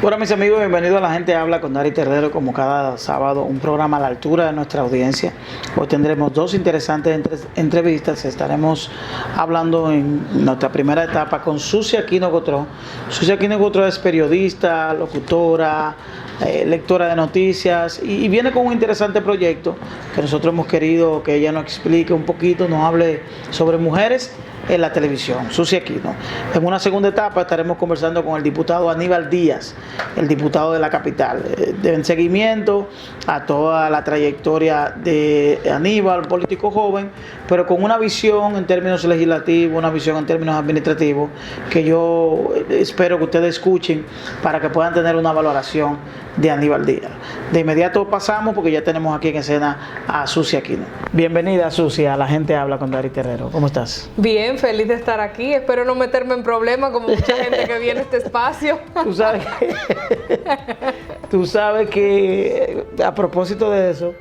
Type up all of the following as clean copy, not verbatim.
Bueno, mis amigos, bienvenidos a La Gente Habla con Dari Terrero, como cada sábado, un programa a la altura de nuestra audiencia. Hoy tendremos dos interesantes entrevistas. Estaremos hablando en nuestra primera etapa con Susi Aquino Gotró. Susi Aquino Gotró es periodista, locutora, lectora de noticias y viene con un interesante proyecto que nosotros hemos querido que ella nos explique un poquito, nos hable sobre mujeres en la televisión. Susi Aquino. En una segunda etapa estaremos conversando con el diputado Aníbal Díaz, el diputado de la capital, en seguimiento a toda la trayectoria de Aníbal, político joven, pero con una visión en términos legislativos, una visión en términos administrativos, que yo espero que ustedes escuchen para que puedan tener una valoración de Aníbal Díaz. De inmediato pasamos, porque ya tenemos aquí en escena a Susi Aquino. Bienvenida, Susi, a La Gente Habla con Dari Terrero. ¿Cómo estás? Bien, feliz de estar aquí. Espero no meterme en problemas como mucha gente que viene a este espacio. Tú sabes que a propósito de eso,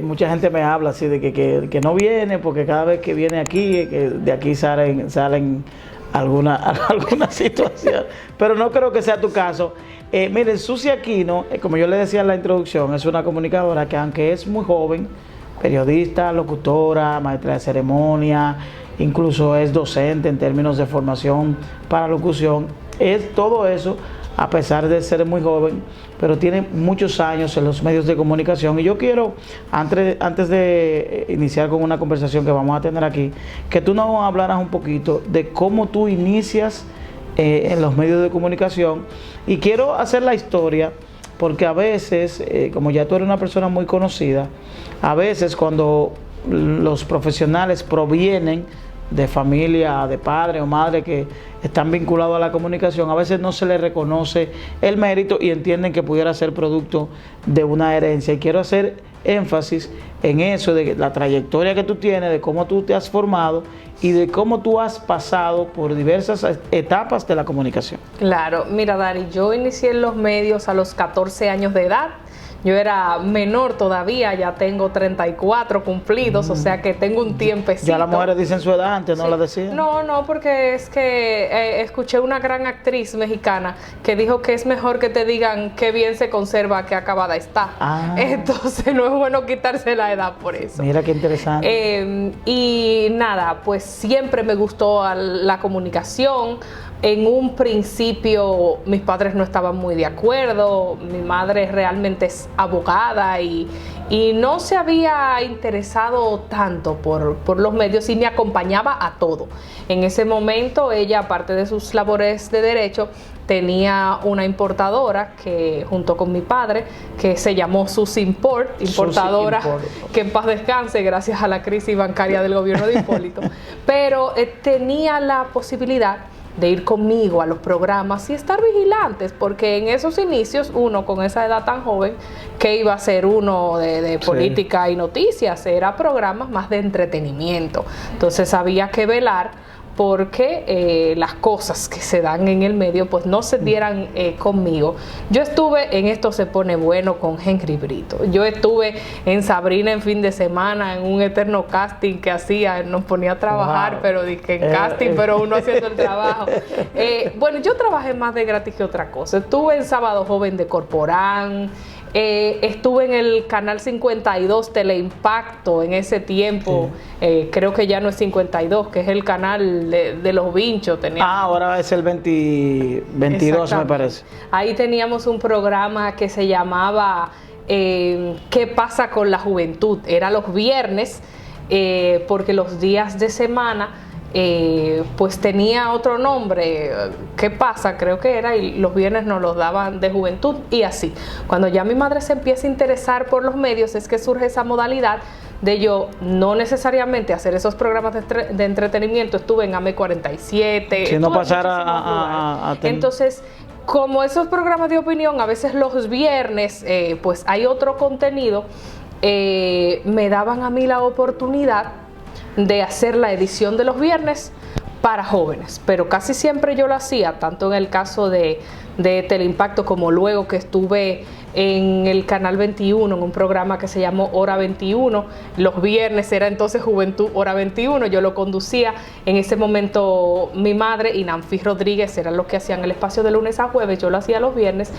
mucha gente me habla así de que no viene, porque cada vez que viene aquí, que de aquí salen alguna situación. Pero no creo que sea tu caso. Miren, Susi Aquino, como yo le decía en la introducción, es una comunicadora que, aunque es muy joven, periodista, locutora, maestra de ceremonia, incluso es docente en términos de formación para locución, es todo eso a pesar de ser muy joven, pero tiene muchos años en los medios de comunicación. Y yo quiero, antes de iniciar con una conversación que vamos a tener aquí, que tú nos hablaras un poquito de cómo tú inicias en los medios de comunicación. Y quiero hacer la historia porque a veces, como ya tú eres una persona muy conocida, a veces cuando los profesionales provienen de familia, de padre o madre que están vinculados a la comunicación, a veces no se les reconoce el mérito y entienden que pudiera ser producto de una herencia. Y quiero hacer énfasis en eso, de la trayectoria que tú tienes, de cómo tú te has formado y de cómo tú has pasado por diversas etapas de la comunicación. Claro, mira, Dari, yo inicié en los medios a los 14 años de edad. Yo era menor todavía, ya tengo 34 cumplidos, o sea que tengo un tiempecito. Ya las mujeres dicen su edad, antes no sí. la decían. No, porque es que escuché una gran actriz mexicana que dijo que es mejor que te digan qué bien se conserva que acabada está. Entonces no es bueno quitarse la edad por eso. Mira qué interesante. Y nada, pues siempre me gustó la comunicación. En un principio mis padres no estaban muy de acuerdo, mi madre realmente es abogada y no se había interesado tanto por los medios y me acompañaba a todo. En ese momento ella, aparte de sus labores de derecho, tenía una importadora que junto con mi padre, que se llamó Susi Import, importadora, que en paz descanse gracias a la crisis bancaria del gobierno de Hipólito, pero tenía la posibilidad de ir conmigo a los programas y estar vigilantes, porque en esos inicios uno con esa edad tan joven, ¿qué iba a ser uno de política y noticias? Era programas más de entretenimiento, entonces había que velar porque las cosas que se dan en el medio pues no se dieran conmigo. Yo estuve en Esto se pone bueno con Henry Brito, yo estuve en Sabrina en fin de semana, en un eterno casting que hacía, nos ponía a trabajar, pero dije en casting, pero uno haciendo el trabajo. Bueno, yo trabajé más de gratis que otra cosa. Estuve en Sábado Joven de Corporán, estuve en el canal 52 Teleimpacto en ese tiempo, creo que ya no es 52, que es el canal de los Vinchos. Ahora es el 22 me parece. Ahí teníamos un programa que se llamaba ¿Qué pasa con la juventud? Era los viernes, porque los días de semana pues tenía otro nombre, ¿qué pasa? Creo que era, y los viernes nos los daban de juventud y así. Cuando ya mi madre se empieza a interesar por los medios es que surge esa modalidad de yo no necesariamente hacer esos programas de entretenimiento. Estuve en AME47. Si no pasara entonces, como esos programas de opinión, a veces los viernes pues hay otro contenido, me daban a mí la oportunidad de hacer la edición de los viernes para jóvenes, pero casi siempre yo lo hacía, tanto en el caso de de Teleimpacto, como luego que estuve en el Canal 21, en un programa que se llamó Hora 21. Los viernes era entonces Juventud Hora 21, yo lo conducía. En ese momento mi madre y Nanfi Rodríguez eran los que hacían el espacio de lunes a jueves, yo lo hacía los viernes.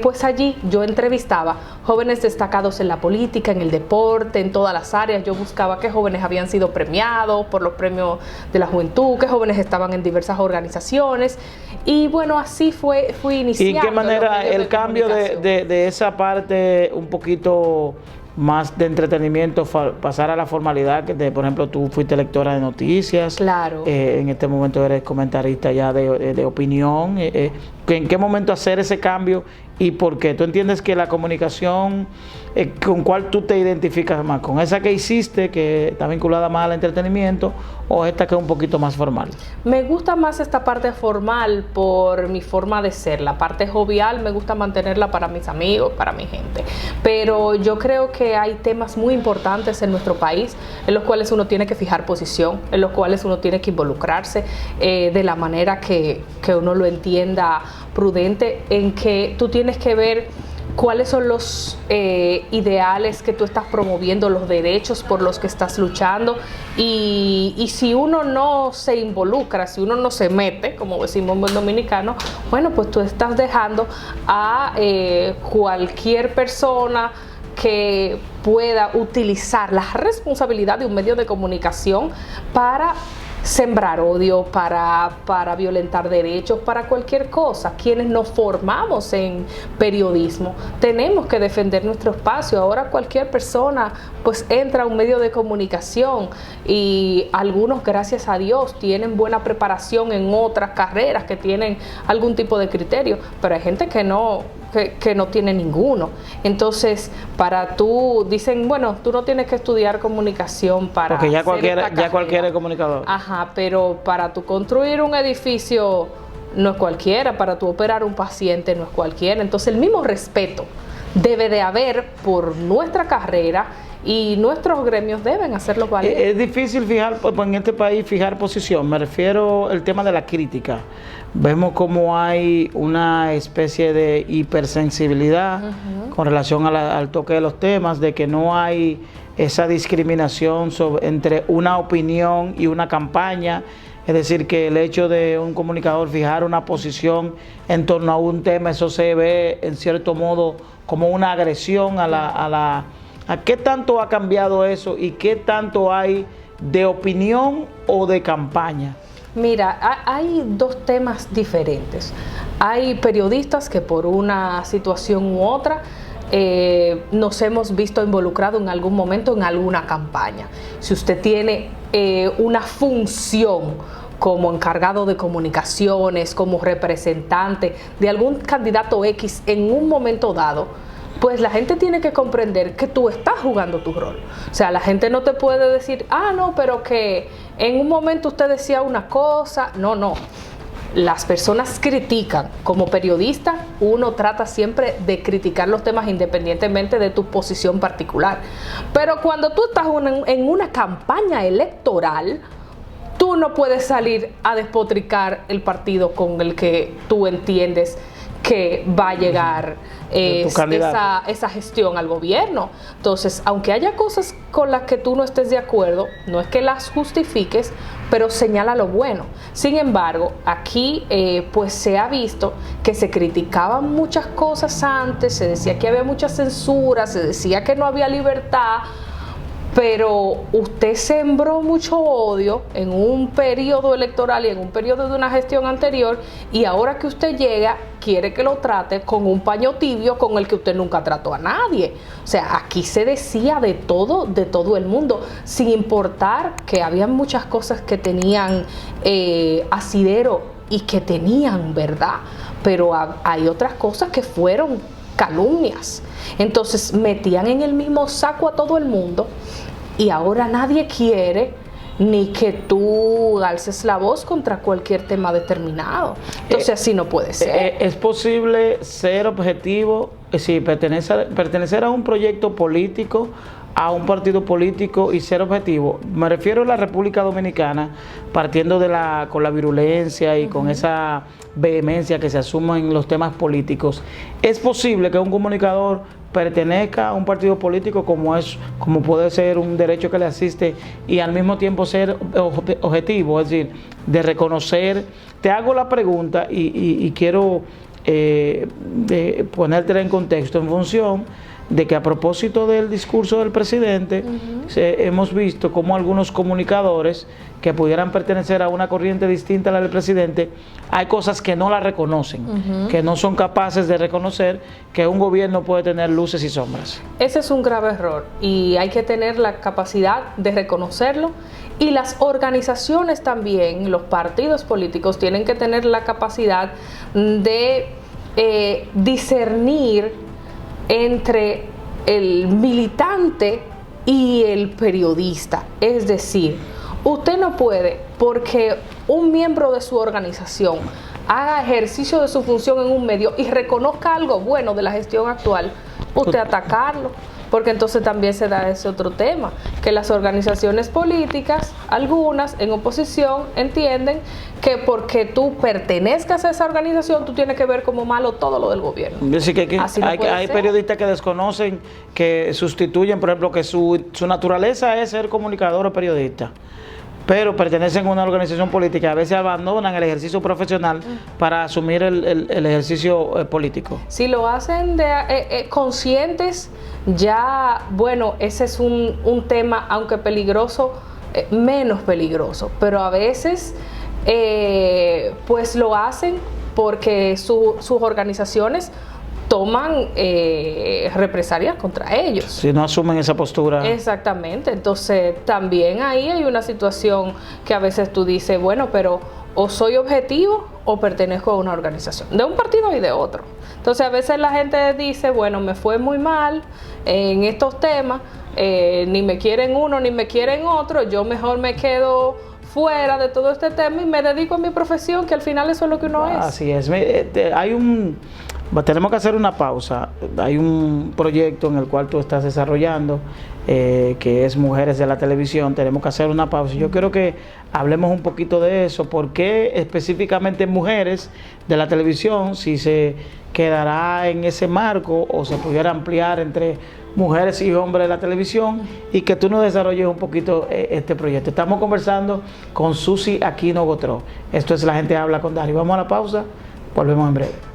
Pues allí yo entrevistaba jóvenes destacados en la política, en el deporte, en todas las áreas. Yo buscaba qué jóvenes habían sido premiados por los premios de la juventud, qué jóvenes estaban en diversas organizaciones. Y bueno, así fui iniciando. ¿Y en qué manera el cambio de esa parte un poquito más de entretenimiento pasar a la formalidad, que por ejemplo tú fuiste lectora de noticias, claro, en este momento eres comentarista ya de opinión, ¿en qué momento hacer ese cambio y por qué? ¿Tú entiendes que la comunicación, con cuál tú te identificas más? ¿Con esa que hiciste, que está vinculada más al entretenimiento, o esta que es un poquito más formal? Me gusta más esta parte formal por mi forma de ser. La parte jovial me gusta mantenerla para mis amigos, para mi gente. Pero yo creo que hay temas muy importantes en nuestro país en los cuales uno tiene que fijar posición, en los cuales uno tiene que involucrarse de la manera que uno lo entienda prudente, en que tú tienes que ver cuáles son los ideales que tú estás promoviendo, los derechos por los que estás luchando, y si uno no se involucra, si uno no se mete, como decimos en buen dominicano, bueno, pues tú estás dejando a cualquier persona que pueda utilizar la responsabilidad de un medio de comunicación para sembrar odio, para violentar derechos, para cualquier cosa. Quienes nos formamos en periodismo tenemos que defender nuestro espacio. Ahora cualquier persona pues entra a un medio de comunicación, y algunos, gracias a Dios, tienen buena preparación en otras carreras, que tienen algún tipo de criterio, pero hay gente que no tiene ninguno. Entonces, dicen, bueno, tú no tienes que estudiar comunicación para porque ya cualquiera es comunicador. Ajá, pero para tú construir un edificio no es cualquiera, para tú operar un paciente no es cualquiera. Entonces, el mismo respeto debe de haber por nuestra carrera, y nuestros gremios deben hacerlo valer. Es difícil en este país fijar posición. Me refiero al tema de la crítica. Vemos como hay una especie de hipersensibilidad con relación al toque de los temas, de que no hay esa discriminación entre una opinión y una campaña. Es decir, que el hecho de un comunicador fijar una posición en torno a un tema, eso se ve en cierto modo como una agresión ¿A qué tanto ha cambiado eso y qué tanto hay de opinión o de campaña? Mira, hay dos temas diferentes. Hay periodistas que por una situación u otra nos hemos visto involucrados en algún momento en alguna campaña. Si usted tiene una función como encargado de comunicaciones, como representante de algún candidato X en un momento dado, pues la gente tiene que comprender que tú estás jugando tu rol. O sea, la gente no te puede decir, no, pero que en un momento usted decía una cosa. No. Las personas critican. Como periodista, uno trata siempre de criticar los temas independientemente de tu posición particular. Pero cuando tú estás en una campaña electoral, tú no puedes salir a despotricar el partido con el que tú entiendes que va a llegar esa gestión al gobierno. Entonces, aunque haya cosas con las que tú no estés de acuerdo, no es que las justifiques, pero señala lo bueno. Sin embargo, aquí pues se ha visto que se criticaban muchas cosas antes, se decía que había mucha censura, se decía que no había libertad, pero usted sembró mucho odio en un periodo electoral y en un periodo de una gestión anterior, y ahora que usted llega, quiere que lo trate con un paño tibio con el que usted nunca trató a nadie. O sea, aquí se decía de todo el mundo, sin importar que había muchas cosas que tenían asidero y que tenían verdad, pero hay otras cosas que fueron calumnias. Entonces metían en el mismo saco a todo el mundo, y ahora nadie quiere ni que tú alces la voz contra cualquier tema determinado. Entonces así no puede ser. ¿Es posible ser objetivo, pertenecer a un proyecto político a un partido político y ser objetivo. Me refiero a la República Dominicana, partiendo con la virulencia y con esa vehemencia que se asume en los temas políticos. ¿Es posible que un comunicador pertenezca a un partido político como puede ser un derecho que le asiste y al mismo tiempo ser objetivo? Es decir, de reconocer. Te hago la pregunta y quiero de ponértela en contexto en función de que a propósito del discurso del presidente, hemos visto como algunos comunicadores que pudieran pertenecer a una corriente distinta a la del presidente, hay cosas que no la reconocen, que no son capaces de reconocer que un gobierno puede tener luces y sombras. Ese es un grave error y hay que tener la capacidad de reconocerlo, y las organizaciones también, los partidos políticos tienen que tener la capacidad de discernir entre el militante y el periodista. Es decir, usted no puede, porque un miembro de su organización haga ejercicio de su función en un medio y reconozca algo bueno de la gestión actual, usted atacarlo, porque entonces también se da ese otro tema, que las organizaciones políticas, algunas en oposición, entienden que porque tú pertenezcas a esa organización, tú tienes que ver como malo todo lo del gobierno. Es decir, que hay periodistas que desconocen, que sustituyen, por ejemplo, que su naturaleza es ser comunicador o periodista, pero pertenecen a una organización política, a veces abandonan el ejercicio profesional para asumir el ejercicio político. Si lo hacen conscientes, ya, bueno, ese es un tema, aunque peligroso, menos peligroso, pero a veces pues lo hacen porque sus organizaciones toman represalias contra ellos. Si no asumen esa postura. Exactamente. Entonces, también ahí hay una situación que a veces tú dices, bueno, pero o soy objetivo o pertenezco a una organización, de un partido y de otro. Entonces, a veces la gente dice, bueno, me fue muy mal en estos temas, ni me quieren uno ni me quieren otro, yo mejor me quedo fuera de todo este tema y me dedico a mi profesión, que al final eso es lo que uno es. Así es. Tenemos que hacer una pausa. Hay un proyecto en el cual tú estás desarrollando, que es Mujeres de la Televisión. Tenemos que hacer una pausa. Yo quiero que hablemos un poquito de eso. ¿Por qué específicamente Mujeres de la Televisión? Si se quedará en ese marco o se pudiera ampliar entre mujeres y hombres de la televisión, y que tú nos desarrolles un poquito este proyecto. Estamos conversando con Susi Aquino Gotró. Esto es La Gente Habla con Dari. Vamos a la pausa, volvemos en breve.